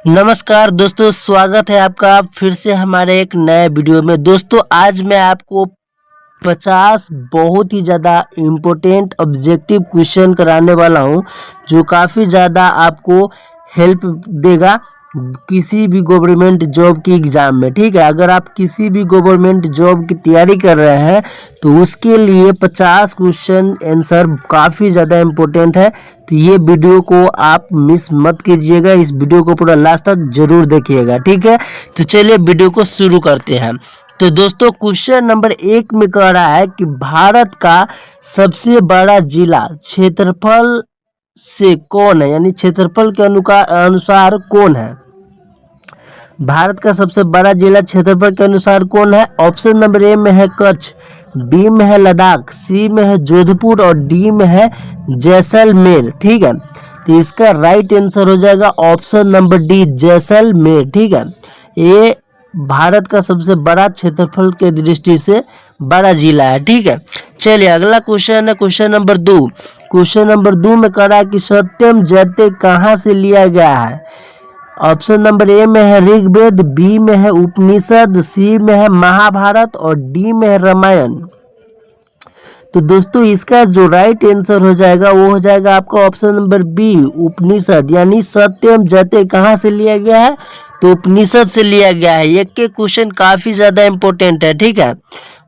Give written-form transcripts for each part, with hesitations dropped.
नमस्कार दोस्तों, स्वागत है आपका फिर से हमारे एक नए वीडियो में। दोस्तों आज मैं आपको 50 बहुत ही ज़्यादा इम्पोर्टेंट ऑब्जेक्टिव क्वेश्चन कराने वाला हूं, जो काफ़ी ज़्यादा आपको हेल्प देगा किसी भी गवर्नमेंट जॉब की एग्ज़ाम में। ठीक है, अगर आप किसी भी गवर्नमेंट जॉब की तैयारी कर रहे हैं तो उसके लिए 50 क्वेश्चन आंसर काफ़ी ज़्यादा इम्पोर्टेंट है। तो ये वीडियो को आप मिस मत कीजिएगा, इस वीडियो को पूरा लास्ट तक जरूर देखिएगा। ठीक है, तो चलिए वीडियो को शुरू करते हैं। तो दोस्तों क्वेश्चन नंबर 1 में कह रहा है कि भारत का सबसे बड़ा जिला क्षेत्रफल से कौन है, यानी क्षेत्रफल के अनुसार कौन है। भारत का सबसे बड़ा जिला क्षेत्रफल के अनुसार कौन है। ऑप्शन नंबर ए में है कच्छ, बी में है लद्दाख, सी में है जोधपुर और डी में है जैसलमेर। ठीक है, तो इसका राइट आंसर हो जाएगा ऑप्शन नंबर डी, जैसलमेर। ठीक है, ये भारत का सबसे बड़ा क्षेत्रफल के दृष्टि से बड़ा जिला है। ठीक है, चलिए अगला क्वेश्चन है क्वेश्चन नंबर 2। क्वेश्चन नंबर 2 में कह रहा है कि सत्यम जयते कहाँ से लिया गया है। ऑप्शन नंबर ए में है ऋग्वेद, बी में है उपनिषद, सी में है महाभारत और डी में है रामायण। तो दोस्तों इसका जो राइट आंसर हो जाएगा वो हो जाएगा आपका ऑप्शन नंबर बी, उपनिषद। यानी सत्यम जयते कहाँ से लिया गया है, तो उपनिषद से लिया गया है। ये के क्वेश्चन काफी ज्यादा इंपॉर्टेंट है। ठीक है,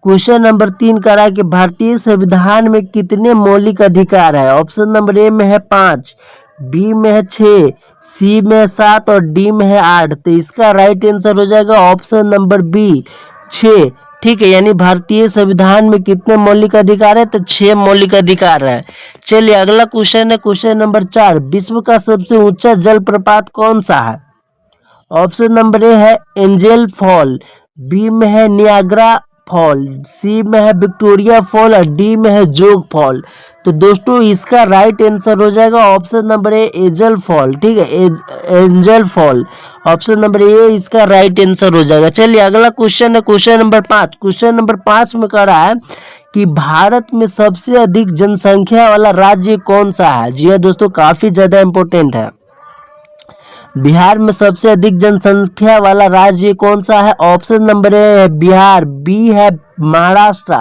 क्वेश्चन नंबर 3 कह रहा है कि भारतीय संविधान में कितने मौलिक अधिकार है। ऑप्शन नंबर ए में है 5, बी में है 6, सी में है 7 और डी में है 8। तो इसका राइट आंसर हो जाएगा ऑप्शन नंबर बी, 6। ठीक है, यानी भारतीय संविधान में कितने मौलिक अधिकार है, तो 6 मौलिक अधिकार है। चलिए अगला क्वेश्चन है क्वेश्चन नंबर 4। विश्व का सबसे ऊंचा जलप्रपात कौन सा है। ऑप्शन नंबर ए है एंजल फॉल, बी में है नियाग्रा फॉल, सी में है विक्टोरिया फॉल और डी में है जोग फॉल। तो दोस्तों इसका राइट आंसर हो जाएगा ऑप्शन नंबर ए, एंजल फॉल। ठीक है, एंजल फॉल ऑप्शन नंबर ए इसका राइट आंसर हो जाएगा। चलिए अगला क्वेश्चन है क्वेश्चन नंबर 5। क्वेश्चन नंबर 5 में कह रहा है कि भारत में सबसे अधिक जनसंख्या वाला राज्य कौन सा है। जी हाँ दोस्तों, काफी ज्यादा इंपॉर्टेंट है। बिहार में सबसे अधिक जनसंख्या वाला राज्य कौन सा है। ऑप्शन नंबर ए है बिहार, बी है महाराष्ट्र,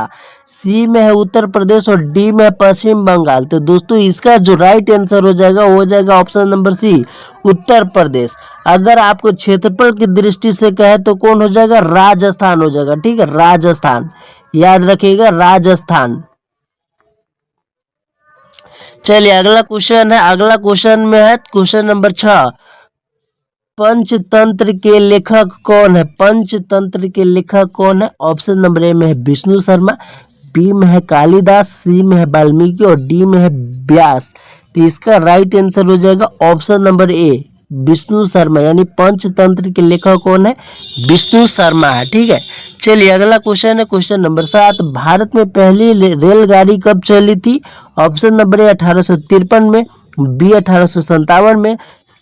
सी में है उत्तर प्रदेश और डी में है पश्चिम बंगाल। तो दोस्तों इसका जो राइट आंसर हो जाएगा वो हो जाएगा ऑप्शन नंबर सी, उत्तर प्रदेश। अगर आपको क्षेत्रफल की दृष्टि से कहे तो कौन हो जाएगा, राजस्थान हो जाएगा। ठीक है, राजस्थान, याद रखिएगा राजस्थान। चलिए अगला क्वेश्चन है, अगला क्वेश्चन में है क्वेश्चन नंबर 6। पंचतंत्र के लेखक कौन है। पंचतंत्र के लेखक कौन है। ऑप्शन नंबर ए में है विष्णु शर्मा, बी में है कालिदास, सी में है वाल्मीकि और डी में है व्यास। तो इसका राइट आंसर हो जाएगा ऑप्शन नंबर ए, विष्णु शर्मा। यानी पंचतंत्र के लेखक कौन है, विष्णु शर्मा है। ठीक है, चलिए अगला क्वेश्चन है क्वेश्चन नंबर 7। भारत में पहली रेलगाड़ी कब चली थी। ऑप्शन नंबर ए 1853 में, बी 1857 में,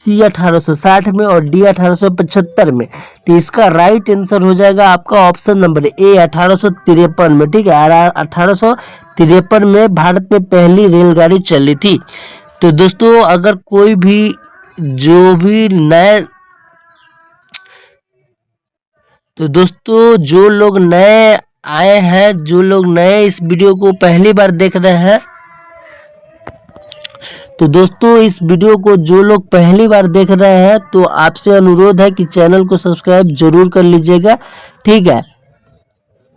सी 1860 में और डी 1875 में। तो इसका राइट आंसर हो जाएगा आपका ऑप्शन नंबर ए, 1853 में। ठीक है, 1853 में भारत में पहली रेलगाड़ी चली थी। तो दोस्तों अगर कोई भी जो भी नए तो दोस्तों जो लोग नए आए हैं, जो लोग नए इस वीडियो को पहली बार देख रहे हैं, तो दोस्तों इस वीडियो को जो लोग पहली बार देख रहे हैं तो आपसे अनुरोध है कि चैनल को सब्सक्राइब जरूर कर लीजिएगा। ठीक है,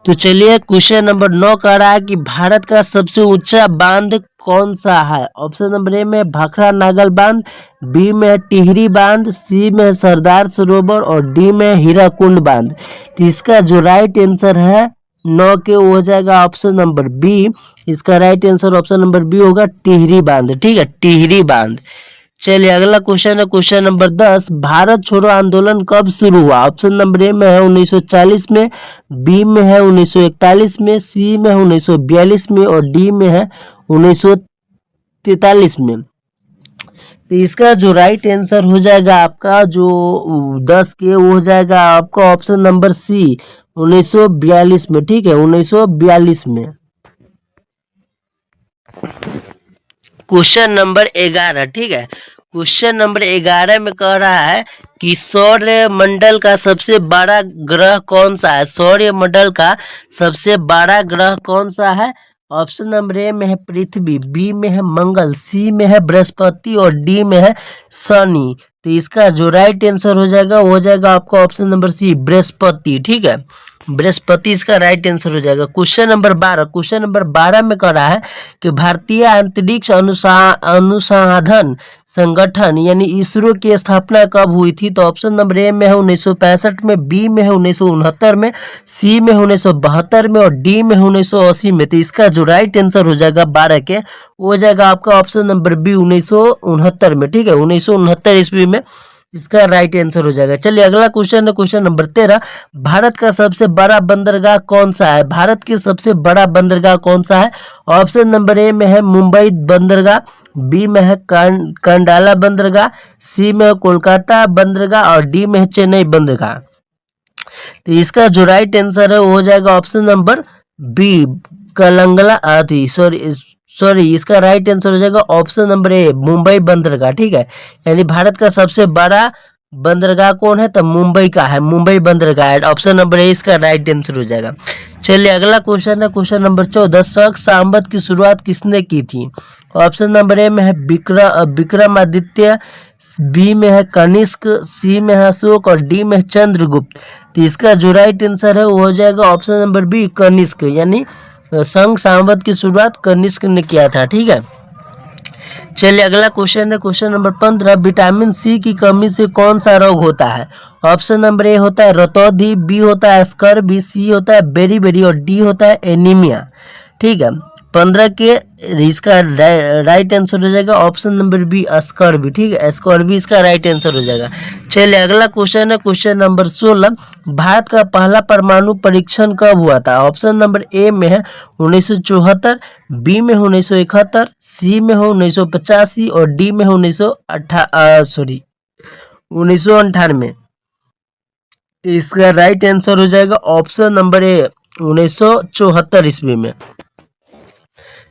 तो चलिए क्वेश्चन नंबर 9 कह रहा है कि भारत का सबसे ऊंचा बांध कौन सा है। ऑप्शन नंबर ए में भाखड़ा नागल बांध, बी में है टिहरी बांध, सी में है सरदार सरोवर और डी में है हीराकुंड बांध। तो इसका जो राइट आंसर है 9 के वो हो जाएगा ऑप्शन नंबर बी। इसका right answer option number B होगा, टिहरी बांध। ठीक है, टिहरी बांध। चलिए अगला क्वेश्चन है क्वेश्चन नंबर 10। भारत छोड़ो आंदोलन कब शुरू हुआ। ऑप्शन नंबर ए में है 1940 में, बी में है 1941 में, सी में है 1942 में और डी में है 1943 में। तो इसका जो राइट आंसर हो जाएगा आपका जो 10 के वो हो जाएगा आपका ऑप्शन नंबर सी, 1942 में। ठीक है, 1942 में। Question number 11। ठीक है, क्वेश्चन नंबर 11 में कह रहा है कि सौर्य मंडल का सबसे बड़ा ग्रह कौन सा है। सौर्य मंडल का सबसे बड़ा ग्रह कौन सा है। ऑप्शन नंबर ए में है पृथ्वी, बी में है मंगल, सी में है बृहस्पति और डी में है शनि। तो इसका जो राइट आंसर हो जाएगा वो हो जाएगा आपका ऑप्शन नंबर सी, बृहस्पति। ठीक है, बृहस्पति इसका राइट आंसर हो जाएगा। क्वेश्चन नंबर 12 में कह रहा है कि भारतीय अंतरिक्ष अनुसंधान संगठन यानी इसरो की स्थापना कब हुई थी। तो ऑप्शन नंबर ए में है 1965 में, बी में है 1969 में, सी में है 1972 में और डी में है 1980 में। तो इसका जो राइट आंसर हो जाएगा 12 के वो हो जाएगा आपका ऑप्शन नंबर बी, 1969 में। ठीक है, 1969 ईस्वी में इसका राइट आंसर हो जाएगा। चलिए अगला क्वेश्चन है क्वेश्चन नंबर 13। भारत का सबसे बड़ा बंदरगाह कौन सा है। भारत की सबसे बड़ा बंदरगाह कौन सा है। ऑप्शन नंबर ए में है मुंबई बंदरगाह, बी में है कंडाला बंदरगाह, सी में है कोलकाता बंदरगाह और डी में है चेन्नई बंदरगाह। तो इसका जो राइट आंसर है वो हो जाएगा ऑप्शन नंबर बी, कलंगला सॉरी इसका राइट आंसर हो जाएगा ऑप्शन नंबर ए, मुंबई बंदरगाह। ठीक है, यानी भारत का सबसे बड़ा बंदरगाह कौन है, तो मुंबई का है, मुंबई बंदरगाह है। ऑप्शन नंबर ए इसका राइट आंसर हो जाएगा। चलिए अगला क्वेश्चन है क्वेश्चन नंबर 14। शक सांवत की शुरुआत किसने की थी। ऑप्शन नंबर ए में है विक्रमादित्य, बी में है कनिष्क, सी में है अशोक और डी में है चंद्रगुप्त। तो इसका जो राइट आंसर है वो हो जाएगा ऑप्शन नंबर बी, कनिष्क, यानी शक सांवत की शुरुआत कनिष्क ने किया था। ठीक है, चलिए अगला क्वेश्चन है क्वेश्चन नंबर 15। विटामिन सी की कमी से कौन सा रोग होता है। ऑप्शन नंबर ए होता है रतौंधी, बी होता है स्कर्वी, सी होता है बेरी और डी होता है एनीमिया। ठीक है, 15 के इसका राइट आंसर हो जाएगा ऑप्शन नंबर बी, स्कर्वी। ठीक है, स्कर्वी इसका राइट आंसर हो जाएगा। चलिए अगला क्वेश्चन है क्वेश्चन नंबर 16। भारत का पहला परमाणु परीक्षण कब हुआ था। ऑप्शन नंबर ए में है 1974, बी में 1971, सी में हो 1985 और डी में हो 1998। इसका राइट आंसर हो जाएगा ऑप्शन नंबर ए, 1974 ईस्वी में।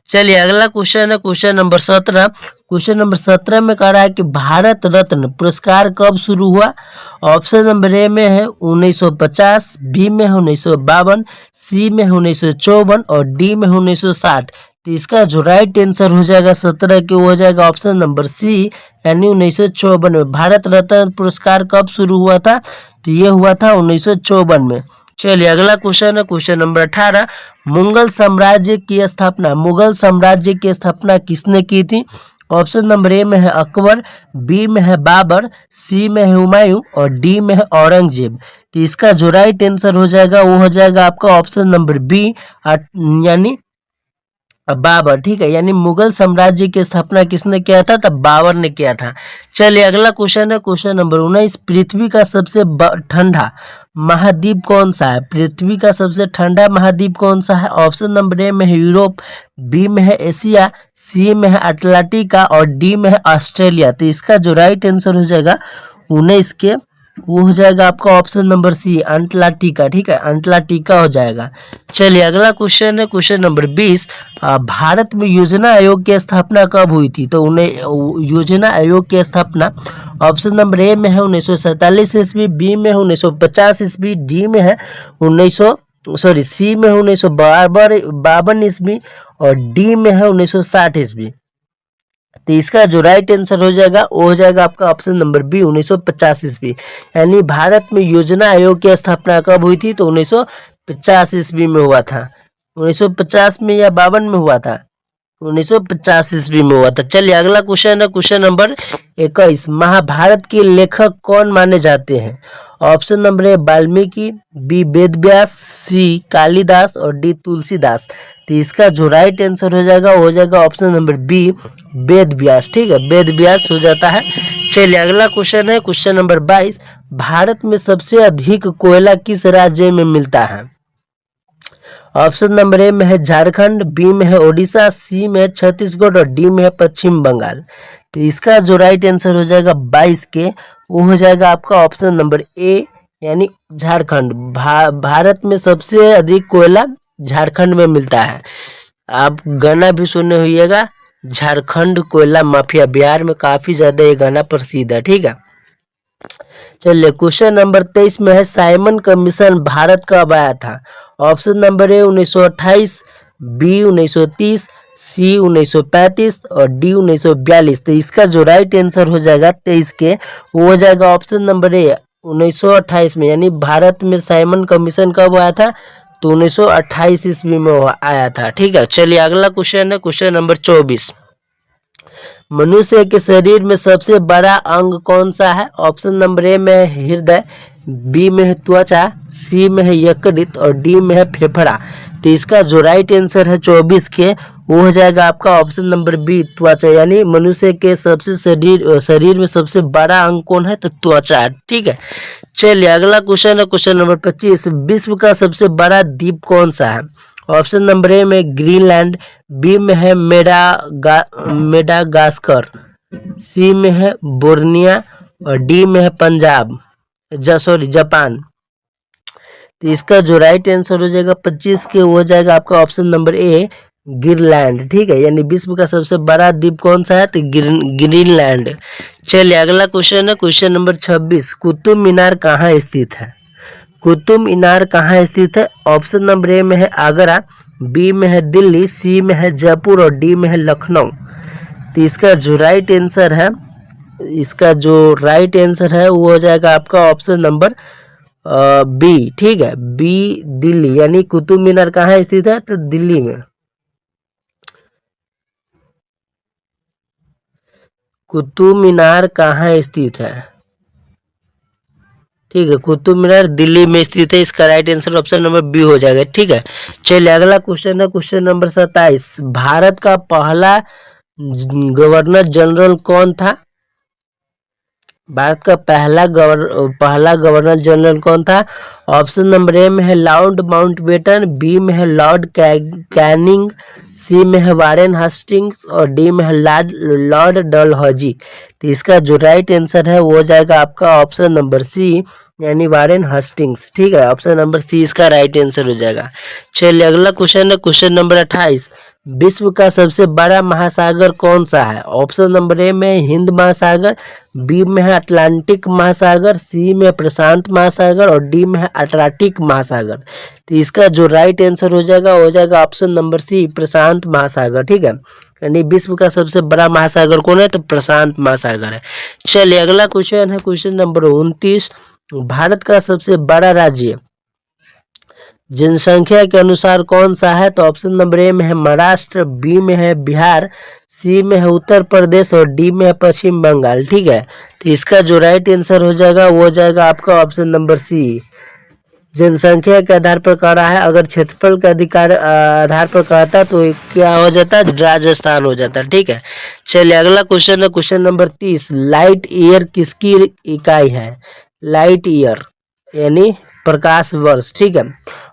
चलिए अगला क्वेश्चन है क्वेश्चन नंबर 17। क्वेश्चन नंबर 17 में कह रहा है कि भारत रत्न पुरस्कार कब शुरू हुआ। ऑप्शन नंबर ए में है 1950, बी में है 1952, सी में है 1954 और डी में है 1960। तो इसका जो राइट आंसर हो जाएगा 17 के वो हो जाएगा ऑप्शन नंबर सी, यानी 1954 में। भारत रत्न पुरस्कार कब शुरू हुआ था, तो ये हुआ था 1954 में। चलिए अगला क्वेश्चन है क्वेश्चन नंबर 18। मुगल साम्राज्य की स्थापना किसने की थी। ऑप्शन नंबर ए में है अकबर, बी में है बाबर, सी में है हुमायूं और डी में है औरंगजेब। तो इसका जो राइट आंसर हो जाएगा वो हो जाएगा आपका ऑप्शन नंबर बी, यानी बाबर। ठीक है, यानी मुगल साम्राज्य की स्थापना किसने किया था, तब बाबर ने किया था। चलिए अगला क्वेश्चन है क्वेश्चन नंबर 19। पृथ्वी का सबसे ठंडा महाद्वीप कौन सा है। पृथ्वी का सबसे ठंडा महाद्वीप कौन सा है। ऑप्शन नंबर ए में है यूरोप, बी में है एशिया, सी में है अटलांटिका और डी में है ऑस्ट्रेलिया। तो इसका जो राइट आंसर हो जाएगा 19 के वो हो जाएगा आपका ऑप्शन नंबर सी, अंटार्कटिका। ठीक है, अंटार्कटिका हो जाएगा। चलिए अगला क्वेश्चन है क्वेश्चन नंबर 20। भारत में योजना आयोग की स्थापना कब हुई थी। तो योजना आयोग की स्थापना ऑप्शन नंबर ए में है 1947 ईस्वी, बी में है 1950 ईस्वी, डी में है सी में है 1952 ईस्वी और डी में है 1960 ईस्वी। तो इसका जो राइट आंसर हो जाएगा वो हो जाएगा आपका ऑप्शन नंबर बी, 1950 ईस्वी। यानी भारत में योजना आयोग की स्थापना कब हुई थी, तो 1950 ईस्वी में हुआ था। 1950 में या 52 में हुआ था, 1950 ईस्वी में हुआ था। चलिए अगला क्वेश्चन है क्वेश्चन नंबर 21। महाभारत के लेखक कौन माने जाते हैं। Option number A Valmiki, B Ved Vyas, C Kalidas और डी तुलसीदास। तो इसका जो राइट आंसर हो जाएगा वो हो जाएगा ऑप्शन नंबर बी, वेद व्यास। ठीक है, वेद व्यास हो जाता है। चलिए अगला क्वेश्चन है क्वेश्चन नंबर 22। भारत में सबसे अधिक कोयला किस राज्य में मिलता है। ऑप्शन नंबर ए में है झारखंड, बी में है ओडिशा, सी में है छत्तीसगढ़ और डी में है पश्चिम बंगाल। तो इसका जो राइट आंसर हो जाएगा 22 के वो हो जाएगा आपका ऑप्शन नंबर ए, यानी झारखंड। भारत में सबसे अधिक कोयला झारखंड में मिलता है। आप गाना भी सुने होइएगा, झारखंड कोयला माफिया। बिहार में काफी ज्यादा ये गाना प्रसिद्ध है, ठीक है। चलिए क्वेश्चन नंबर 23 में है, साइमन कमीशन भारत कब आया था? ऑप्शन नंबर ए 1928, बी 1930, सी 1935 और डी 1942। तो इसका जो राइट आंसर हो जाएगा 23 के, वो हो जाएगा ऑप्शन नंबर ए 1928 में। यानी भारत में साइमन कमीशन कब आया था? तो 1928 ईस्वी में आया था, ठीक है। चलिए अगला क्वेश्चन है क्वेश्चन नंबर 24। मनुष्य के शरीर में सबसे बड़ा अंग कौन सा है? ऑप्शन नंबर ए में है हृदय, बी में है त्वचा, सी में है यकृत और डी में है फेफड़ा। तो इसका जो राइट आंसर है 24 के, वो हो जाएगा आपका ऑप्शन नंबर बी त्वचा। यानी मनुष्य के सबसे शरीर में सबसे बड़ा अंग कौन है? तो त्वचा, ठीक है। चलिए अगला क्वेश्चन है क्वेश्चन नंबर 25। विश्व का सबसे बड़ा द्वीप कौन सा है? ऑप्शन नंबर ए में ग्रीनलैंड, बी में है मेडागास्कर, सी में है बोर्निया और डी में है पंजाब जापान। तो इसका जो राइट आंसर हो जाएगा 25 के, वो हो जाएगा आपका ऑप्शन नंबर ए ग्रीनलैंड, ठीक है। यानी विश्व का सबसे बड़ा द्वीप कौन सा है? तो ग्रीनलैंड। चलिए अगला क्वेश्चन है क्वेश्चन नंबर 26। कुतुब मीनार कहाँ स्थित है? कुतुब मीनार कहाँ स्थित है? ऑप्शन नंबर ए में है आगरा, बी में है दिल्ली, सी में है जयपुर और डी में है लखनऊ। तो इसका जो राइट आंसर है वो हो जाएगा आपका ऑप्शन नंबर बी, ठीक है, बी दिल्ली। यानी कुतुब मीनार कहाँ स्थित है? तो दिल्ली में। कुतुब मीनार कहाँ स्थित है? ठीक है, कुतुब मीनार दिल्ली में स्थित है। इसका right answer option number B हो जाएगा, ठीक है। चलिए अगला क्वेश्चन है क्वेश्चन नंबर 27। भारत का पहला गवर्नर जनरल कौन था? भारत का पहला गवर्नर जनरल कौन था? ऑप्शन नंबर ए में है लॉर्ड माउंटबेटन, बी में है लॉर्ड कैनिंग, सी में है वारेन हस्टिंग्स और डी में है लॉर्ड डलहौजी। तो इसका जो राइट आंसर है वो हो जाएगा आपका ऑप्शन नंबर सी, यानी वारेन हस्टिंग्स, ठीक है। ऑप्शन नंबर सी इसका राइट आंसर हो जाएगा। चलिए अगला क्वेश्चन है क्वेश्चन नंबर 28। विश्व का सबसे बड़ा महासागर कौन सा है? ऑप्शन नंबर ए में हिंद महासागर, बी में है अटलांटिक महासागर, सी में प्रशांत महासागर और डी में है अटलांटिक महासागर। तो इसका जो राइट आंसर हो जाएगा ऑप्शन नंबर सी प्रशांत महासागर, ठीक है। यानी विश्व का सबसे बड़ा महासागर कौन है? तो प्रशांत महासागर है। चलिए अगला क्वेश्चन है क्वेश्चन नंबर 29। भारत का सबसे बड़ा राज्य जनसंख्या के अनुसार कौन सा है? तो ऑप्शन नंबर ए में है महाराष्ट्र, बी में है बिहार, सी में है उत्तर प्रदेश और डी में है पश्चिम बंगाल, ठीक है। तो इसका जो राइट आंसर हो जाएगा वो हो जाएगा आपका ऑप्शन नंबर सी। जनसंख्या के आधार पर कह रहा है, अगर क्षेत्रफल के आधार पर कहता तो क्या हो जाता? राजस्थान हो जाता, ठीक है। चलिए अगला क्वेश्चन है क्वेश्चन नंबर 30। लाइट ईयर किसकी इकाई है? लाइट ईयर यानी प्रकाश वर्ष, ठीक है।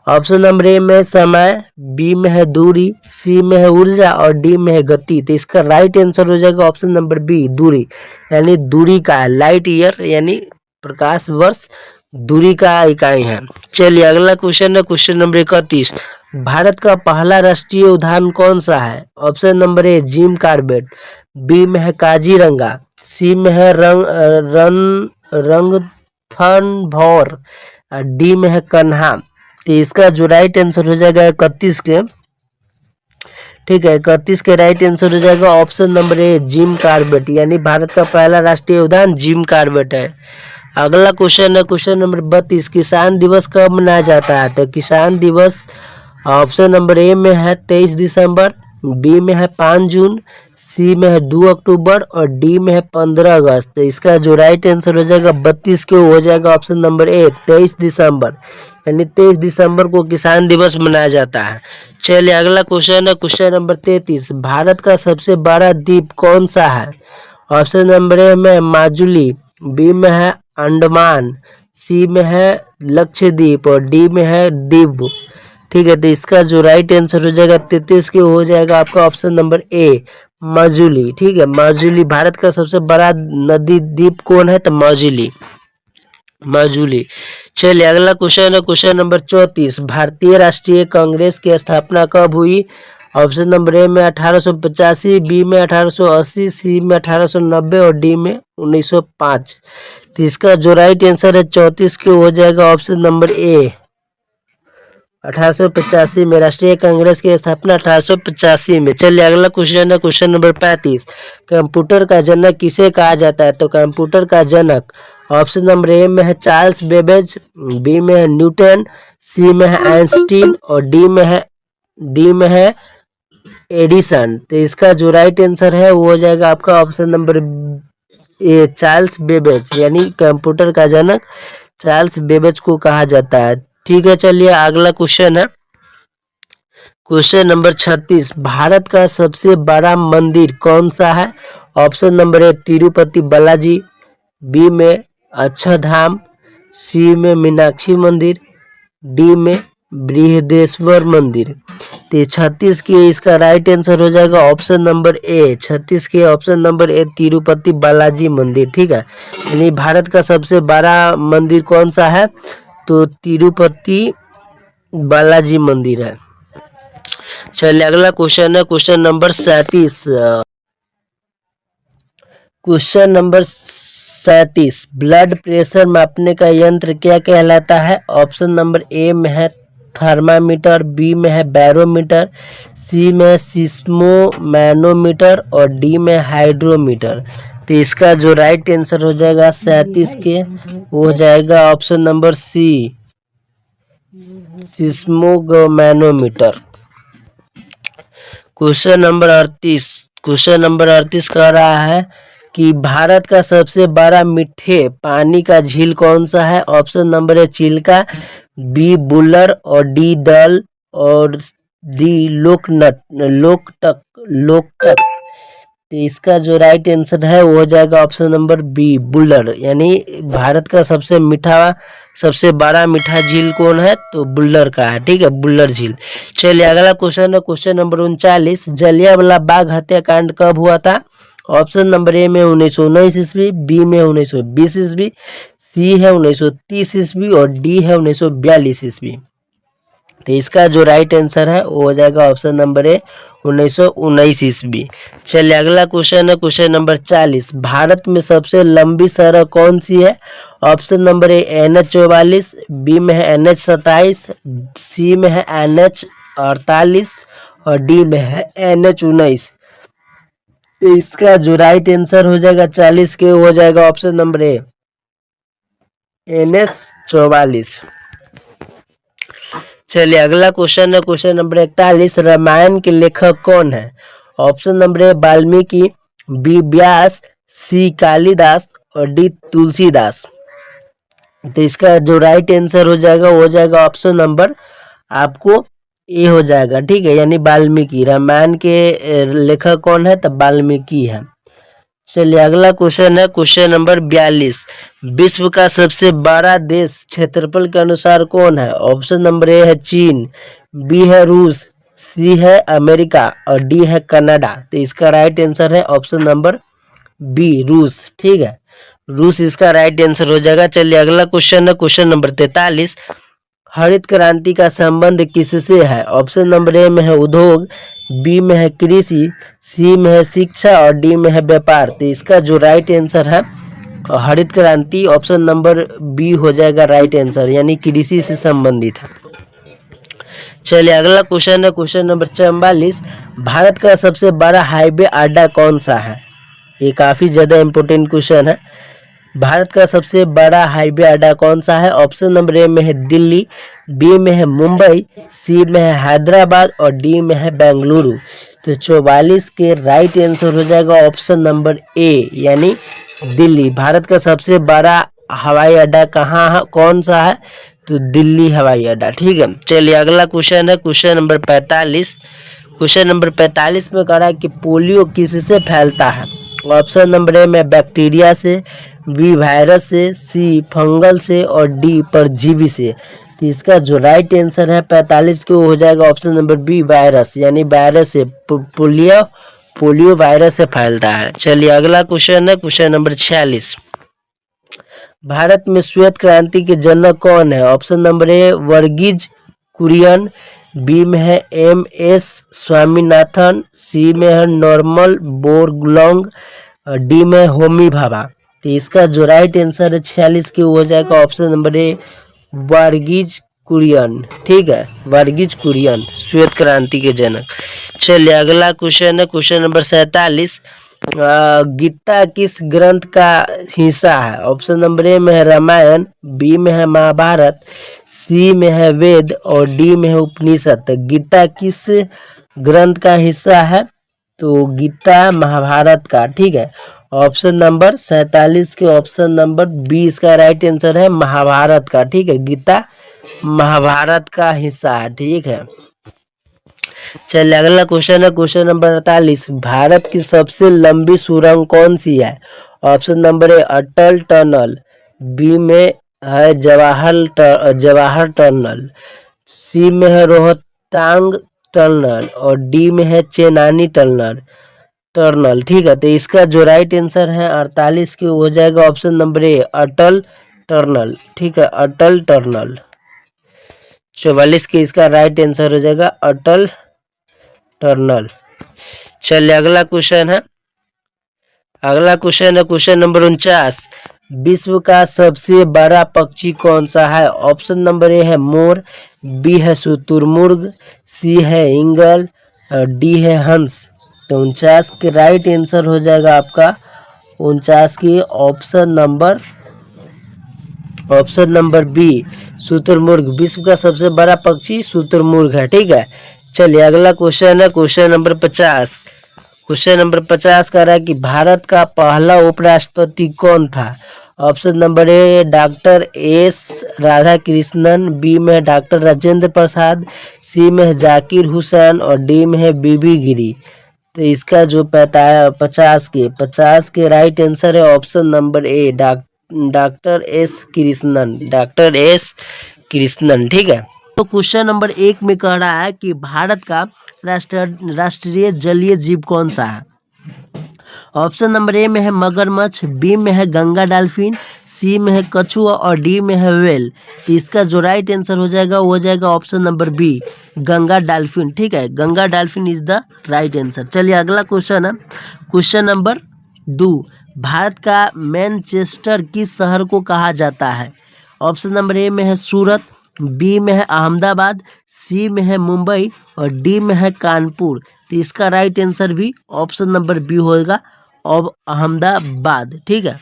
ऑप्शन नंबर ए में समय, बी में है दूरी, सी में है ऊर्जा और डी में है गति। तो इसका राइट आंसर हो जाएगा ऑप्शन नंबर बी दूरी, यानी दूरी का है। लाइट ईयर यानी प्रकाश वर्ष दूरी का इकाई है। चलिए अगला क्वेश्चन है क्वेश्चन नंबर 31। भारत का पहला राष्ट्रीय उद्यान कौन सा है? Option number A Jim Corbett, B में है काजीरंगा, सी में है रणथंभौर, डी में है कन्हा। तो इसका जो राइट आंसर हो जाएगा 31 के, ठीक है, 31 के राइट आंसर हो जाएगा option number A Jim Corbett. यानी भारत का पहला राष्ट्रीय उद्यान जिम कार्बेट है। अगला क्वेश्चन है क्वेश्चन नंबर 32। किसान दिवस कब मनाया जाता है? तो किसान दिवस ऑप्शन नंबर ए में है 23 दिसंबर, बी में है 5 जून, सी में है 2 अक्टूबर और डी में है 15 अगस्त। तो इसका जो राइट आंसर हो जाएगा 32 के, हो जाएगा ऑप्शन नंबर ए 23 दिसंबर। यानी 23 दिसंबर को किसान दिवस मनाया जाता है। चलिए अगला क्वेश्चन है क्वेश्चन नंबर 33। भारत का सबसे बड़ा द्वीप कौन सा है? ऑप्शन नंबर ए में माजुली, बी में है अंडमान, सी में है लक्षद्वीप और डी में है दीव, ठीक है। तो इसका जो राइट आंसर हो जाएगा 33 के, हो जाएगा आपका ऑप्शन नंबर ए माजुली, ठीक है। माजुली भारत का सबसे बड़ा नदी द्वीप कौन है? तो माजुली। चलिए अगला क्वेश्चन है क्वेश्चन नंबर 34। भारतीय राष्ट्रीय कांग्रेस की स्थापना कब हुई? ऑप्शन नंबर ए में 1885, बी में 1880, सी में 1890 और डी में 1905। तो इसका जो राइट आंसर है 34 के हो जाएगा ऑप्शन नंबर ए। 1885 में राष्ट्रीय कांग्रेस की स्थापना 1885 में। चलिए अगला क्वेश्चन है क्वेश्चन नंबर 35। कंप्यूटर का जनक किसे कहा जाता है? तो कंप्यूटर का जनक ऑप्शन नंबर ए में है चार्ल्स बेबेज, बी में है न्यूटन, सी में है आइंस्टीन और डी में है एडिसन। तो इसका जो राइट आंसर है वो हो जाएगा आपका option number A Charles Babbage, यानी कंप्यूटर का जनक चार्ल्स बेबेज को कहा जाता है। ठीक है, चलिए अगला क्वेश्चन है क्वेश्चन नंबर 36। भारत का सबसे बड़ा मंदिर कौन सा है? Option number A Tirupati Balaji, B में अक्षरधाम, सी में मीनाक्षी मंदिर, डी में बृहदेश्वर मंदिर। तो 36 के इसका राइट आंसर हो जाएगा ऑप्शन नंबर ए। 36 के option number A Tirupati Balaji मंदिर। ठीक है, यानी भारत का सबसे बड़ा मंदिर कौन सा है? तो तिरुपति बालाजी मंदिर है। चलिए अगला क्वेश्चन है question number 37। Question number 37। Blood pressure मापने का यंत्र क्या कहलाता है? ऑप्शन नंबर ए में है थर्मामीटर, बी में है बैरोमीटर, सी में सिस्मोमैनोमीटर और डी में हाइड्रोमीटर। तो इसका जो राइट आंसर हो जाएगा 37 के वो हो जाएगा option number C sphygmomanometer. Question number 38। Question number 38 कह रहा है कि भारत का सबसे बड़ा मीठे पानी का झील कौन सा है? Option number A Chilka, B Wular और डी दल और डी लोकटक। तो इसका जो राइट आंसर है वो हो जाएगा ऑप्शन नंबर बी बुल्लर, यानी भारत का सबसे बड़ा मीठा झील कौन है? तो बुल्लर का है। ठीक है, बुल्लर झील। चलिए अगला क्वेश्चन है क्वेश्चन नंबर 39। जलियांवाला बाग हत्याकांड कब हुआ था? ऑप्शन नंबर ए में 1919 ईस्वी, बी में 1920 ईस्वी, सी है 1930 ईस्वी और डी है 1942 ईस्वी। तो इसका जो राइट आंसर है वो हो जाएगा ऑप्शन नंबर ए 1919 ईस्वी। चलिए अगला क्वेश्चन है क्वेश्चन नंबर 40। भारत में सबसे लंबी सड़क कौन सी है? ऑप्शन नंबर ए NH44, बी में है NH27, सी में है NH48 और डी में है NH19। तो इसका जो राइट आंसर हो जाएगा 40 के हो जाएगा ऑप्शन नंबर ए NH44। चलिए अगला क्वेश्चन है क्वेश्चन नंबर 41। रामायण के लेखक कौन है? Option number A Valmiki, B Vyas, C Kalidas और डी तुलसीदास। तो इसका जो राइट आंसर हो जाएगा वो हो जाएगा ऑप्शन नंबर आपको ए हो जाएगा। ठीक है, यानी वाल्मीकि। रामायण के लेखक कौन है? तब वाल्मीकि है। चलिए अगला क्वेश्चन है क्वेश्चन नंबर 42। विश्व का सबसे बड़ा देश क्षेत्रफल के अनुसार कौन है? ऑप्शन नंबर ए है चीन, बी है रूस, सी है अमेरिका और डी है कनाडा। तो इसका राइट आंसर है ऑप्शन नंबर बी रूस। ठीक है, रूस इसका राइट आंसर हो जाएगा। चलिए अगला क्वेश्चन है क्वेश्चन नंबर 43। हरित क्रांति का संबंध किससे है? ऑप्शन नंबर ए में है उद्योग, बी में है कृषि, सी में है शिक्षा और डी में है व्यापार। तो इसका जो राइट आंसर है हरित क्रांति ऑप्शन नंबर बी हो जाएगा राइट आंसर, यानी कृषि से संबंधित है। चलिए अगला क्वेश्चन है क्वेश्चन नंबर 44। भारत का सबसे बड़ा हाईवे अड्डा कौन सा है? ये काफी ज्यादा इंपॉर्टेंट क्वेश्चन है। भारत का सबसे बड़ा हाईवे अड्डा कौन सा है? ऑप्शन नंबर ए में है दिल्ली, बी में है मुंबई, सी में है हैदराबाद और डी में है बेंगलुरु। तो 44 के राइट आंसर हो जाएगा ऑप्शन नंबर ए, यानी दिल्ली। भारत का सबसे बड़ा हवाई अड्डा कौन सा है? तो दिल्ली हवाई अड्डा। ठीक है, चलिए अगला क्वेश्चन है क्वेश्चन नंबर 45। क्वेश्चन नंबर 45 में कह रहा है कि पोलियो किससे फैलता है? ऑप्शन नंबर ए में बैक्टीरिया से, बी वायरस से, सी फंगल से और डी परजीवी से। तो इसका जो राइट आंसर है 45 को हो जाएगा ऑप्शन नंबर बी वायरस, यानी वायरस से पोलियो वायरस से फैलता है। चलिए अगला क्वेश्चन है क्वेश्चन नंबर 46। भारत में श्वेत क्रांति के जनक कौन है? Option number A Verghese Kurien, B में है MS स्वामीनाथन, सी में है नॉर्मल बोरगुलोंग, और डी में होमी भाभा। तो इसका जो राइट आंसर है 46 की हो जाएगा option number A Verghese Kurien. ठीक है, वर्गीज कुरियन श्वेत क्रांति के जनक। चलिए अगला क्वेश्चन है क्वेश्चन नंबर 47। गीता किस ग्रंथ का हिस्सा है? ऑप्शन नंबर ए में है रामायण, बी में है महाभारत, सी में है वेद और डी में है उपनिषद। तो गीता किस ग्रंथ का हिस्सा है? तो गीता महाभारत का। ठीक है, ऑप्शन नंबर 47 के ऑप्शन नंबर 20 का राइट आंसर है महाभारत का। ठीक है, गीता महाभारत का हिस्सा है। ठीक है, चलिए अगला क्वेश्चन है क्वेश्चन नंबर 48। भारत की सबसे लंबी सुरंग कौन सी है? Option number A Atal tunnel, B में है जवाहर टनल, सी में है रोहतांग टनल और डी में है चेनानी टनल। ठीक है, तो इसका जो राइट आंसर है 48 की हो जाएगा option number A Atal tunnel. ठीक है, अटल टनल। 44 की इसका राइट आंसर हो जाएगा अटल टनल। चलिए अगला क्वेश्चन है क्वेश्चन नंबर 49। विश्व का सबसे बड़ा पक्षी कौन सा है? ऑप्शन नंबर ए है मोर, बी है शुतुरमुर्ग, सी है ईगल और डी है हंस। तो 49 के राइट आंसर हो जाएगा आपका 49 की ऑप्शन नंबर बी शुतुरमुर्ग। विश्व का सबसे बड़ा पक्षी शुतुरमुर्ग है। ठीक है, चलिए अगला क्वेश्चन है क्वेश्चन नंबर 50। क्वेश्चन नंबर 50 कह रहा है कि भारत का पहला उपराष्ट्रपति कौन था? Option number A doctor S Radhakrishnan, B में डॉक्टर राजेंद्र प्रसाद, सी में जाकिर हुसैन और डी में है बीबी गिरी। तो इसका जो 50 के राइट आंसर है option number A doctor S Krishnan. ठीक है, तो क्वेश्चन नंबर 1 में कह रहा है कि भारत का राष्ट्रीय जलीय जीव कौन सा है? ऑप्शन नंबर ए में है मगरमच्छ, बी में है गंगा डॉल्फिन, सी में है कछुआ और डी में है व्हेल। तो इसका जो राइट आंसर हो जाएगा वो हो जाएगा option number B Ganga dolphin. ठीक है, Ganga dolphin is the right answer. चलिए अगला क्वेश्चन है क्वेश्चन नंबर 2। भारत का मैनचेस्टर किस शहर को कहा जाता है? ऑप्शन नंबर ए में है सूरत, बी में है अहमदाबाद, सी में है मुंबई और डी में है कानपुर। तो इसका राइट आंसर भी ऑप्शन नंबर बी होगा और अहमदाबाद। ठीक है,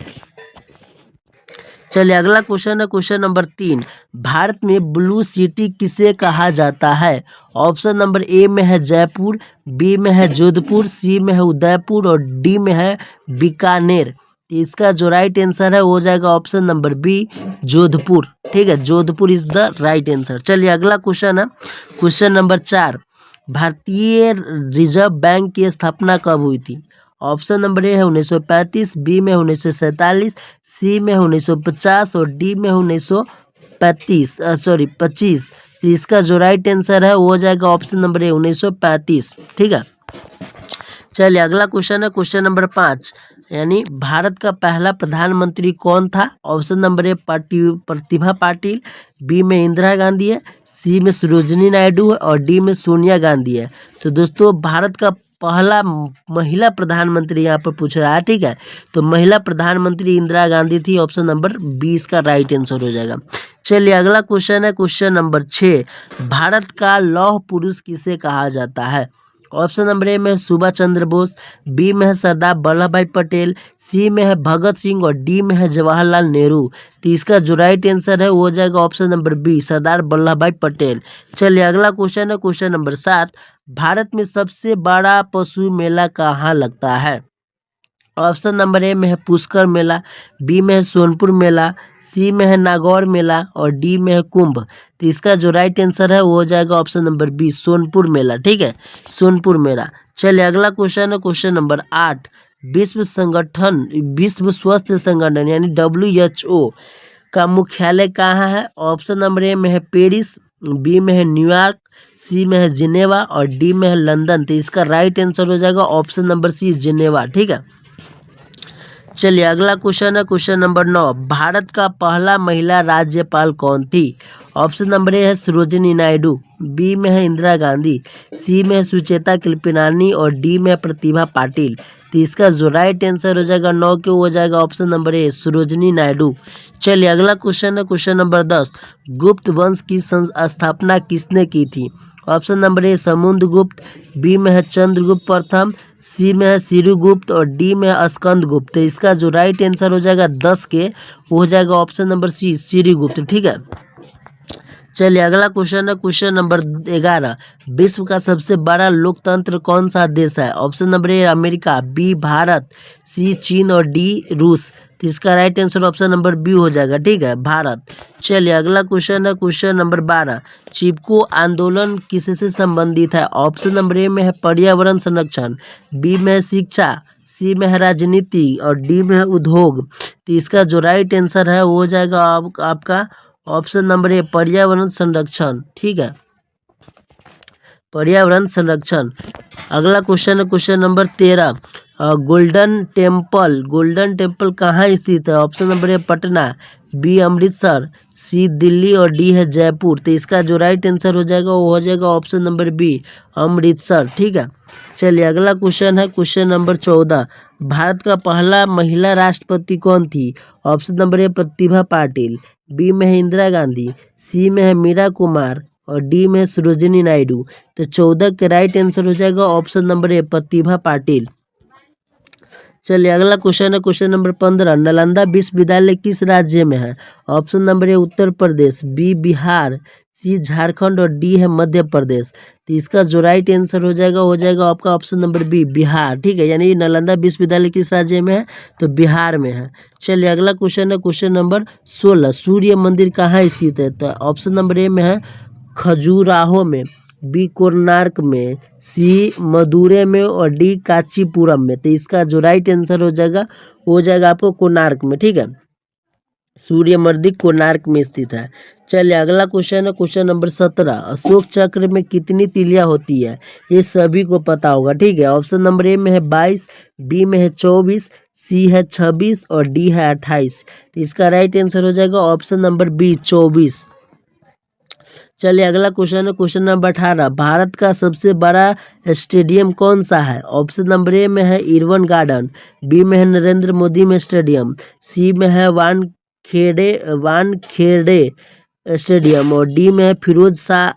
चलिए अगला क्वेश्चन है क्वेश्चन नंबर 3। भारत में ब्लू सिटी किसे कहा जाता है? ऑप्शन नंबर ए में है जयपुर, बी में है जोधपुर, सी में है उदयपुर और डी में है बीकानेर। तो इसका जो राइट आंसर है वो हो जाएगा ऑप्शन नंबर बी जोधपुर। ठीक है, Jodhpur is the right answer. चलिए अगला क्वेश्चन है क्वेश्चन नंबर 4। भारतीय रिजर्व बैंक की स्थापना कब हुई थी? ऑप्शन नंबर ए है 1935, बी में 1947, सी में 1950 और डी में 25। तो इसका जो राइट आंसर है वो हो जाएगा ऑप्शन नंबर ए 1935। ठीक है, चलिए अगला क्वेश्चन है क्वेश्चन नंबर 5। यानी भारत का पहला प्रधानमंत्री कौन था? Option number A Pratibha Patil, B में इंदिरा गांधी है, सी में सरोजिनी नायडू है और डी में सोनिया गांधी है। तो दोस्तों भारत का पहला महिला प्रधानमंत्री यहाँ पर पूछ रहा है। ठीक है, तो महिला प्रधानमंत्री इंदिरा गांधी थी। ऑप्शन नंबर 20 का राइट आंसर हो जाएगा। चलिए अगला क्वेश्चन है क्वेश्चन नंबर 6। भारत का लौह पुरुष किसे कहा जाता है? ऑप्शन नंबर ए में सुभाष चंद्र बोस, बी में है सरदार वल्लभ भाई पटेल, सी में है भगत सिंह और डी में है जवाहरलाल नेहरू। तो इसका जो राइट आंसर है वो हो जाएगा option number B Sardar Vallabh भाई पटेल। चलिए अगला क्वेश्चन है क्वेश्चन नंबर 7। भारत में सबसे बड़ा पशु मेला कहाँ लगता है? ऑप्शन नंबर ए में है पुष्कर मेला, बी में है सोनपुर मेला, सी में है नागौर मेला और डी में है कुंभ। तो इसका जो राइट आंसर है वो हो जाएगा ऑप्शन नंबर बी सोनपुर मेला। ठीक है, सोनपुर मेला। चलिए अगला क्वेश्चन है क्वेश्चन नंबर 8। विश्व स्वास्थ्य संगठन यानी WHO का मुख्यालय कहाँ है? ऑप्शन नंबर ए में है पेरिस, बी में है न्यूयॉर्क, सी में है जिनेवा और डी में है लंदन। तो इसका राइट आंसर हो जाएगा ऑप्शन नंबर सी जिनेवा। ठीक है, चलिए अगला क्वेश्चन है क्वेश्चन नंबर 9। भारत का पहला महिला राज्यपाल कौन थी? ऑप्शन नंबर ए है सरोजिनी नायडू, बी में है इंदिरा गांधी, सी में है सुचेता कृपलानी और डी में है प्रतिभा पाटिल। तो इसका जो राइट आंसर हो जाएगा 9 के हो जाएगा ऑप्शन नंबर ए सरोजिनी नायडू। चलिए अगला क्वेश्चन है क्वेश्चन नंबर 10। गुप्त वंश की स्थापना किसने की थी? Option number A Samudragupta, B में है चंद्रगुप्त प्रथम, सी में है सिरुगुप्त और डी में है स्कंदगुप्त। तो इसका जो राइट आंसर हो जाएगा 10 के वो हो जाएगा ऑप्शन नंबर सी सिरुगुप्त। ठीक है। चलिए अगला क्वेश्चन है क्वेश्चन नंबर 11। विश्व का सबसे बड़ा लोकतंत्र कौन सा देश है? Option number A America, B Bharat, C चीन और डी रूस। तो इसका right answer option number B हो जाएगा। ठीक है, भारत। चलिए अगला क्वेश्चन है क्वेश्चन नंबर 12। चिपको आंदोलन किससे संबंधित है? ऑप्शन नंबर ए में है पर्यावरण संरक्षण, बी में है शिक्षा, सी में है राजनीति और डी में है उद्योग। तो इसका जो राइट आंसर है वो हो जाएगा आपका ऑप्शन नंबर ए पर्यावरण संरक्षण। ठीक है, पर्यावरण संरक्षण। अगला क्वेश्चन है क्वेश्चन नंबर 13। गोल्डन टेम्पल कहाँ स्थित है? Option number A Patna, B Amritsar, C Delhi और डी है जयपुर। तो इसका जो राइट आंसर हो जाएगा वो हो जाएगा ऑप्शन नंबर बी अमृतसर। ठीक है। चलिए अगला क्वेश्चन है क्वेश्चन नंबर 14। भारत का पहला महिला राष्ट्रपति कौन थी? Option number A Pratibha Patil, B में है इंदिरा गांधी, सी में है मीरा कुमार और डी में है सरोजिनी नायडू। तो 14 के राइट आंसर हो जाएगा option number A Pratibha Patil. चलिए अगला क्वेश्चन है क्वेश्चन नंबर 15। नालंदा विश्वविद्यालय किस राज्य में है? Option number A Uttar Pradesh, B Bihar, C Jharkhand और डी है मध्य प्रदेश। तो इसका जो राइट आंसर हो जाएगा आपका ऑप्शन नंबर बी बिहार। ठीक है, यानी नालंदा विश्वविद्यालय किस राज्य में है? तो बिहार में है। चलिए अगला क्वेश्चन है क्वेश्चन नंबर 16। सूर्य मंदिर कहाँ स्थित है? तो ऑप्शन नंबर ए में है खजुराहो में, बी कोणार्क में, सी मदुरै में और डी कांचीपुरम में। तो इसका जो राइट आंसर हो जाएगा आपको कोणार्क में। ठीक है, सूर्य मंदिर कोणार्क में स्थित है। चलिए अगला क्वेश्चन है क्वेश्चन नंबर 17। अशोक चक्र में कितनी तीलियां होती है? ये सभी को पता होगा। ठीक है, ऑप्शन नंबर ए में है 22, बी में है 24, सी है 26 और डी है 28। तो इसका राइट आंसर हो जाएगा ऑप्शन नंबर बी 24। चलिए अगला क्वेश्चन है क्वेश्चन नंबर 18। भारत का सबसे बड़ा स्टेडियम कौन सा है? ऑप्शन नंबर ए में है इरवन गार्डन, बी में है नरेंद्र मोदी में स्टेडियम, सी में है वानखेड़े स्टेडियम और डी में है फिरोज शाह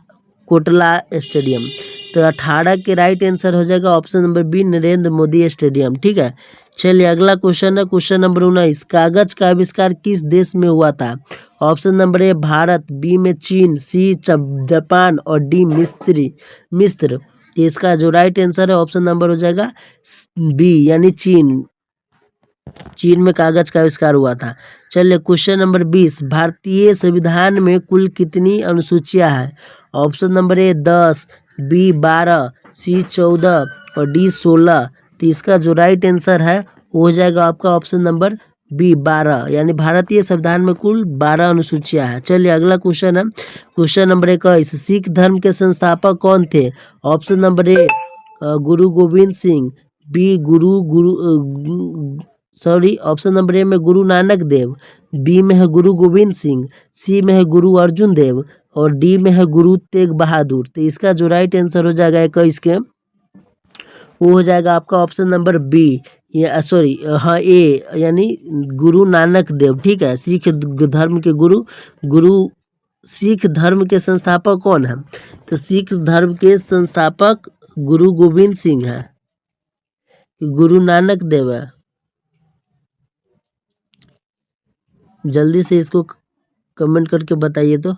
कोटला स्टेडियम। तो 18 के राइट आंसर हो जाएगा option number B Narendra Modi stadium. ठीक है। चलिए अगला क्वेश्चन है क्वेश्चन नंबर 19। कागज का आविष्कार किस देश में हुआ था? Option number A Bharat, B में चीन, सी जापान और डी मिस्र। तो इसका जो राइट आंसर है ऑप्शन नंबर हो जाएगा बी यानी चीन में कागज का आविष्कार हुआ था। चलिए क्वेश्चन नंबर 20। भारतीय संविधान में कुल कितनी अनुसूचियां हैं? ऑप्शन नंबर ए 10, बी 12, सी 14 और डी 16। तो इसका जो राइट आंसर है वो हो जाएगा आपका ऑप्शन नंबर बी 12, यानी भारतीय संविधान में कुल 12 अनुसूचियां हैं। चलिए अगला क्वेश्चन है क्वेश्चन नंबर 21। सिख धर्म के संस्थापक कौन थे? Option number A Guru Gobind Singh, B option number A में गुरु नानक देव, बी में है गुरु गोविंद सिंह, सी में है गुरु अर्जुन देव और डी में है गुरु तेग बहादुर। तो इसका जो राइट आंसर हो जाएगा 21 के वो हो जाएगा आपका ऑप्शन नंबर बी ए यानी गुरु नानक देव। ठीक है, सिख धर्म के सिख धर्म के संस्थापक कौन है? तो सिख धर्म के संस्थापक गुरु गोविंद सिंह है, गुरु नानक देव है। जल्दी से इसको कमेंट करके बताइए। तो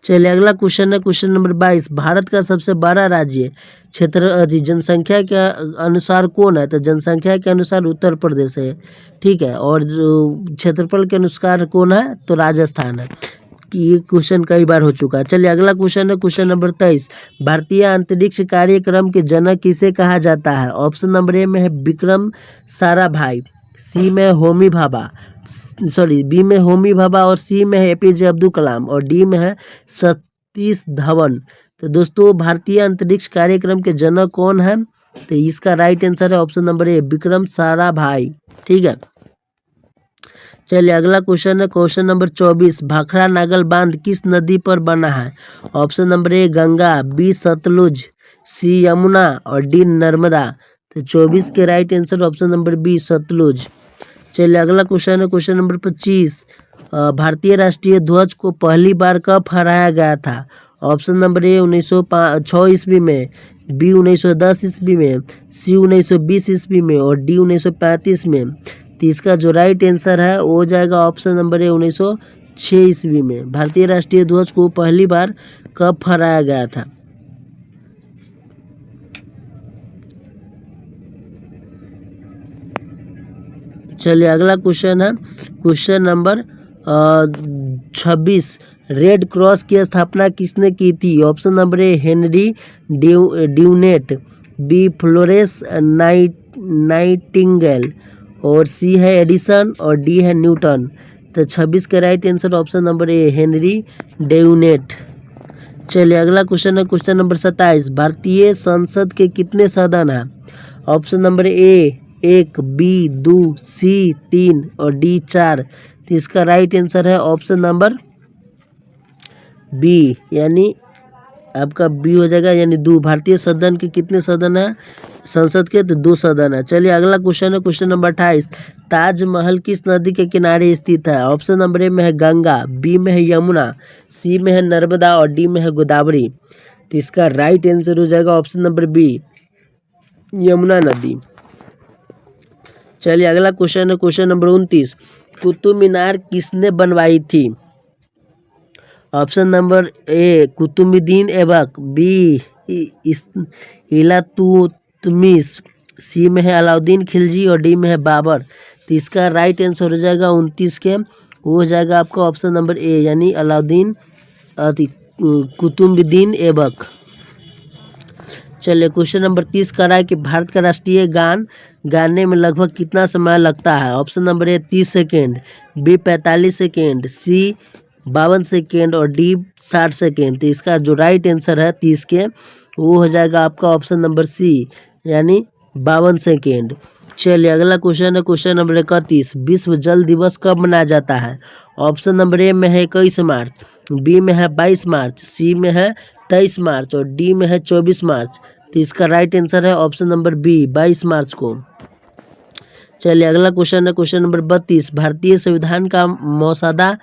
चलिए अगला क्वेश्चन है क्वेश्चन नंबर 22। भारत का सबसे बड़ा राज्य क्षेत्र जनसंख्या के अनुसार कौन है? तो जनसंख्या के अनुसार उत्तर प्रदेश है। ठीक है, और क्षेत्रफल के अनुसार कौन है? तो राजस्थान है। ये क्वेश्चन कई बार हो चुका है। चलिए अगला क्वेश्चन है क्वेश्चन नंबर 23। भारतीय अंतरिक्ष कार्यक्रम के जनक किसे कहा जाता है? ऑप्शन नंबर ए में है विक्रम साराभाई, सी में होमी भाभा, बी में होमी भाभा और सी में है एपीजे अब्दुल कलाम और डी में है सतीश धवन। तो दोस्तों भारतीय अंतरिक्ष कार्यक्रम के जनक कौन है? तो इसका राइट आंसर है ऑप्शन नंबर ए विक्रम साराभाई। ठीक है, चलिए अगला क्वेश्चन है क्वेश्चन नंबर 24। भाखड़ा नागल बांध किस नदी पर बना है? Option number A Ganga, B Sutlej, C Yamuna और डी नर्मदा। तो 24 के right answer option number B Sutlej. चलिए अगला क्वेश्चन है क्वेश्चन नंबर 25। भारतीय राष्ट्रीय ध्वज को पहली बार कब फहराया गया था? ऑप्शन नंबर ए 1906 ईस्वी में, बी 1910 ईस्वी में, सी 1920 ईस्वी में और डी 1935 में। तो इसका जो राइट आंसर है वो हो जाएगा ऑप्शन नंबर ए 1906 ईस्वी में। भारतीय राष्ट्रीय ध्वज को पहली बार कब फहराया गया था? चलिए अगला क्वेश्चन है क्वेश्चन नंबर 26। रेड क्रॉस की स्थापना किसने की थी? Option number A Henry Dunant, B Florence Nightingale और सी है एडिसन और डी है न्यूटन। तो 26 का right answer option number A Henry Dunant. चलिए अगला क्वेश्चन है क्वेश्चन नंबर 27। भारतीय संसद के कितने सदन हैं? ऑप्शन नंबर ए 1, बी 2, सी 3 और डी 4। तो इसका राइट आंसर है ऑप्शन नंबर बी, यानी आपका बी हो जाएगा, यानी 2। भारतीय सदन के कितने सदन है संसद के? तो 2 सदन है। चलिए अगला क्वेश्चन है क्वेश्चन नंबर 28। ताजमहल किस नदी के किनारे स्थित है? ऑप्शन नंबर ए में है गंगा, बी में है यमुना, सी में है नर्मदा और डी में है गोदावरी। तो इसका राइट आंसर हो जाएगा ऑप्शन नंबर बी यमुना नदी। चलिए अगला क्वेश्चन है क्वेश्चन नंबर 29। कुतुब मीनार किसने बनवाई थी? Option number A Qutubuddin Aibak, B Iltutmish, C में है अलाउद्दीन खिलजी और डी में है बाबर। तो इसका राइट आंसर हो जाएगा 29 के, वो हो जाएगा आपका ऑप्शन नंबर ए, यानी अलाउद्दीन कुतुबुद्दीन ऐबक। चलिए क्वेश्चन नंबर 30 का रहा है कि भारत का राष्ट्रीय गान गाने में लगभग कितना समय लगता है? Option number A 30 second, B 45 second, C 52 second और डी 60 सेकेंड। तो इसका जो राइट आंसर है 30 के, वो हो जाएगा आपका ऑप्शन नंबर सी, यानी 52 सेकेंड। चलिए अगला क्वेश्चन है क्वेश्चन नंबर 31। विश्व जल दिवस कब मनाया जाता है? ऑप्शन नंबर ए में है 21 मार्च, बी में है 22 मार्च, सी में है 23 मार्च और डी में है 24 मार्च। तो इसका राइट आंसर है ऑप्शन नंबर बी 22 मार्च को। चलिए अगला क्वेश्चन है क्वेश्चन नंबर 32। भारतीय संविधान का मसौदा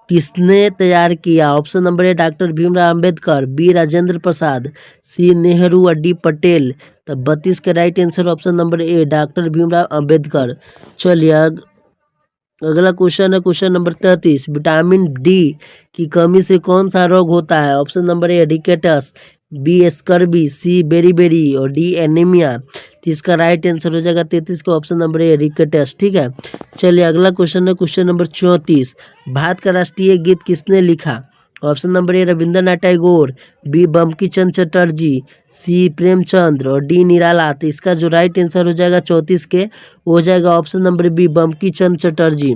किसने तैयार किया? Option number A doctor Bhimrao Ambedkar, B Rajendra Prasad, C Nehru और डी पटेल। तो 32 का right answer option number A doctor Bhimrao Ambedkar. चलिए अगला क्वेश्चन है क्वेश्चन नंबर 33। विटामिन डी की कमी से कौन सा रोग होता है? Option number A rickets, B scurvy, C beriberi और डी एनीमिया। तो इसका राइट आंसर हो जाएगा 33 का ऑप्शन नंबर ए रिकेटस। ठीक है, चलिए अगला क्वेश्चन है क्वेश्चन नंबर 34। भारत का राष्ट्रीय गीत किसने लिखा? Option number A Rabindranath Tagore, B Bankim Chandra Chatterjee, C Premchandra और डी निराला। तो इसका जो राइट आंसर हो जाएगा 34 के, वो हो जाएगा option number B Bankim Chandra Chatterjee.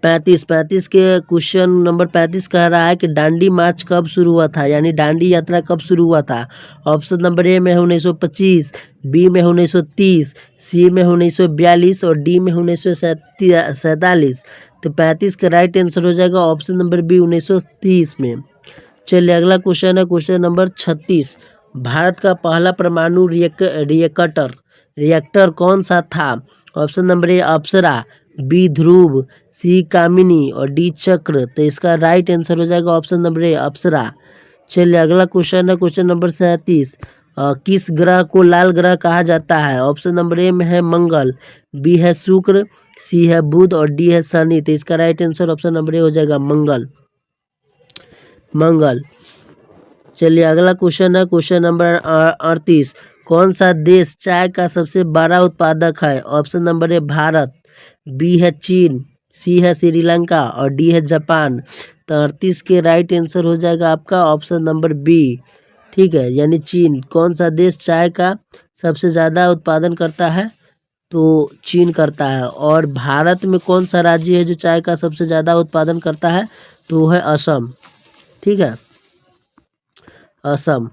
35 के क्वेश्चन नंबर 35 कह रहा है कि दांडी मार्च कब शुरू हुआ था, यानी दांडी यात्रा कब शुरू हुआ था? ऑप्शन नंबर ए में है 1925, बी में 1930, सी में 1942 और डी में 1947। तो 35 का राइट आंसर हो जाएगा ऑप्शन नंबर बी 1930 में। चलिए अगला क्वेश्चन है क्वेश्चन नंबर 36। भारत का पहला परमाणु रिएक्टर कौन सा था? Option number A Apsara, B Dhruva, C Kamini और डी चक्र। तो इसका राइट आंसर हो जाएगा ऑप्शन नंबर ए अप्सरा। चलिए अगला क्वेश्चन है क्वेश्चन नंबर 37। किस ग्रह को लाल ग्रह कहा जाता है? ऑप्शन नंबर ए में है मंगल, बी है शुक्र, सी है बुध और डी है शनि। तो इसका राइट आंसर ऑप्शन नंबर ए हो जाएगा मंगल। चलिए अगला क्वेश्चन है क्वेश्चन नंबर 38। कौन सा देश चाय का सबसे बड़ा उत्पादक है? Option number A Bharat, B है चीन, सी है श्रीलंका और डी है जापान। तो 38 के राइट आंसर हो जाएगा आपका ऑप्शन नंबर बी। ठीक है, यानी चीन। कौन सा देश चाय का सबसे ज़्यादा उत्पादन करता है? तो चीन करता है। और भारत में कौन सा राज्य है जो चाय का सबसे ज़्यादा उत्पादन करता है? तो वो है असम। ठीक है, असम।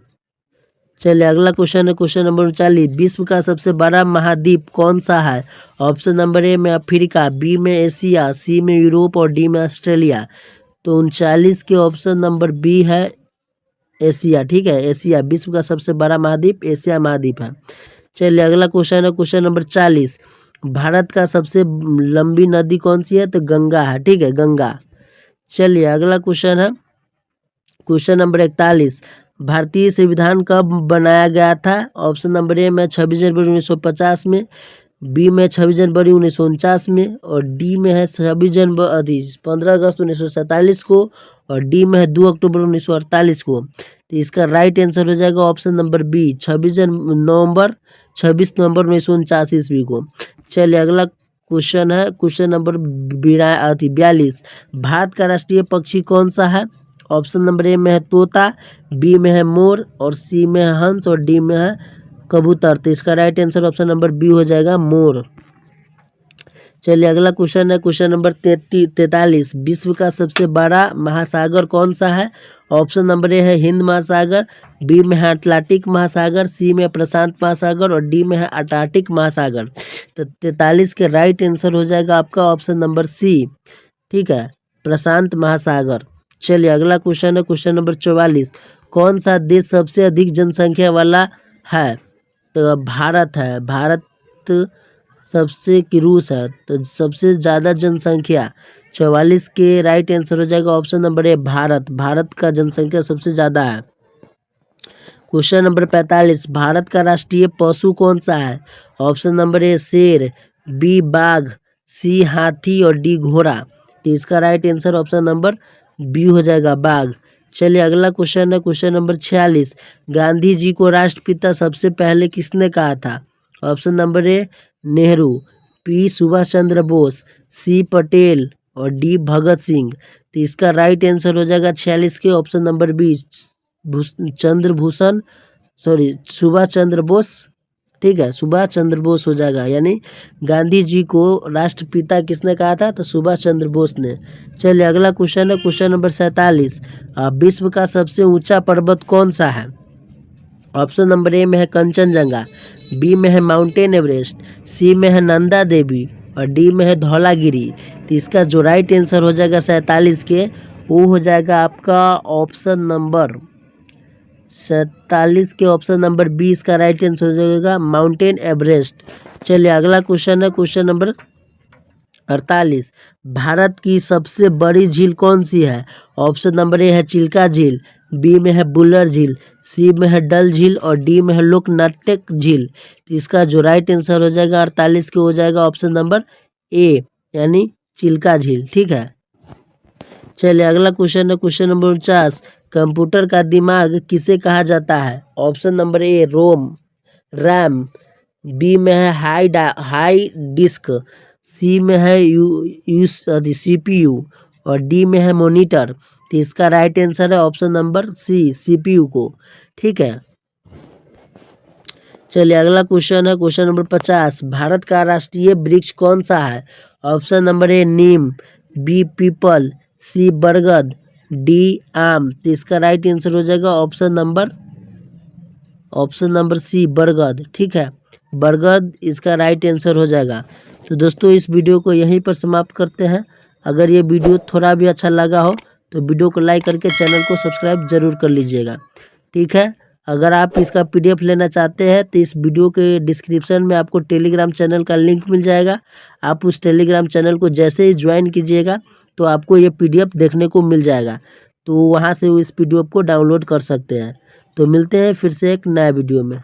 चलिए अगला क्वेश्चन है क्वेश्चन नंबर 39। विश्व का सबसे बड़ा महाद्वीप कौन सा है? ऑप्शन नंबर ए में अफ्रीका, बी में एशिया, सी में यूरोप और डी में ऑस्ट्रेलिया। तो 39 के ऑप्शन नंबर बी है एशिया। ठीक है, एशिया विश्व का सबसे बड़ा महाद्वीप एशिया महाद्वीप है। चलिए अगला क्वेश्चन है क्वेश्चन नंबर 40। भारत का सबसे लंबी नदी कौन सी है? तो गंगा है। ठीक है, गंगा। चलिए अगला क्वेश्चन है क्वेश्चन नंबर 41। भारतीय संविधान कब बनाया गया था? ऑप्शन नंबर ए में 26 जनवरी 1950 में, बी में 26 जनवरी 1949 में और डी में है 15 अगस्त 1947 को और डी में है 2 अक्टूबर 1948 को। तो इसका राइट आंसर हो जाएगा ऑप्शन नंबर बी 26 नवंबर 1949 ईस्वी को। चलिए अगला क्वेश्चन है क्वेश्चन नंबर 42। भारत का राष्ट्रीय पक्षी कौन सा है? ऑप्शन नंबर ए में है तोता, बी में है मोर और सी में है हंस और डी में है कबूतर। तो इसका right answer option number B हो जाएगा मोर। चलिए अगला क्वेश्चन है क्वेश्चन नंबर 43। विश्व का सबसे बड़ा महासागर कौन सा है? ऑप्शन नंबर ए है हिंद महासागर, बी में है अटलांटिक महासागर, सी में प्रशांत महासागर और डी में है अंटार्कटिक महासागर। तो 43 के राइट आंसर हो जाएगा आपका ऑप्शन नंबर सी। ठीक है, प्रशांत महासागर। चलिए अगला क्वेश्चन है क्वेश्चन नंबर 44। कौन सा देश सबसे अधिक जनसंख्या वाला है? तो भारत है। भारत सबसे की रूस है, तो सबसे ज़्यादा जनसंख्या 44 के राइट आंसर हो जाएगा option number A Bharat. Bharat का जनसंख्या सबसे ज़्यादा है। Question number 45। भारत का राष्ट्रीय पशु कौन सा है? ऑप्शन नंबर ए शेर, बी बाघ, सी हाथी और डी घोड़ा। तो इसका right answer option number B हो जाएगा बाघ। चलिए अगला क्वेश्चन है क्वेश्चन नंबर 46। गांधी जी को राष्ट्रपिता सबसे पहले किसने कहा था? Option number A Nehru, P Subhash Chandra Bose, C Patel और डी भगत सिंह। तो इसका राइट आंसर हो जाएगा 46 के option number B Subhash Chandra Bose. ठीक है, सुभाष चंद्र बोस हो जाएगा, यानी गांधी जी को राष्ट्रपिता किसने कहा था? तो सुभाष चंद्र बोस ने। चलिए अगला क्वेश्चन है क्वेश्चन नंबर 47। विश्व का सबसे ऊंचा पर्वत कौन सा है? ऑप्शन नंबर ए में है कंचनजंगा, बी में है माउंटेन एवरेस्ट, सी में है नंदा देवी और डी में है धौलागिरी। तो इसका जो राइट आंसर हो जाएगा 47 के, वो हो जाएगा आपका ऑप्शन नंबर 47 के ऑप्शन नंबर 20 का राइट आंसर हो जाएगा माउंटेन एवरेस्ट। चलिए अगला क्वेश्चन है क्वेश्चन नंबर 48। भारत की सबसे बड़ी झील कौन सी है? ऑप्शन नंबर ए है चिल्का झील, बी में है बुल्लर झील, सी में है डल झील और डी में है लोकनाट्यक झील। तो इसका जो राइट आंसर हो जाएगा 48 के हो जाएगा ऑप्शन नंबर ए, यानी चिल्का झील। ठीक है, चलिए अगला क्वेश्चन है क्वेश्चन नंबर 49। कंप्यूटर का दिमाग किसे कहा जाता है? Option number A RAM, B में है हाई डिस्क, सी में है CPU और डी में है मॉनिटर। तो इसका राइट आंसर है ऑप्शन नंबर सी CPU को। ठीक है, चलिए अगला क्वेश्चन है क्वेश्चन नंबर 50। भारत का राष्ट्रीय वृक्ष कौन सा है? ऑप्शन नंबर ए नीम, बी पीपल, सी बरगद, डी आम। तो इसका राइट आंसर हो जाएगा ऑप्शन नंबर सी बरगद। ठीक है, बरगद इसका राइट आंसर हो जाएगा। तो दोस्तों इस वीडियो को यहीं पर समाप्त करते हैं। अगर ये वीडियो थोड़ा भी अच्छा लगा हो तो वीडियो को लाइक करके चैनल को सब्सक्राइब जरूर कर लीजिएगा। ठीक है, अगर आप इसका PDF लेना चाहते हैं तो इस वीडियो के डिस्क्रिप्शन में आपको टेलीग्राम चैनल का लिंक मिल जाएगा। आप उस टेलीग्राम चैनल को जैसे ही ज्वाइन कीजिएगा तो आपको ये PDF देखने को मिल जाएगा, तो वहाँ से इस PDF को डाउनलोड कर सकते हैं। तो मिलते हैं फिर से एक नया वीडियो में।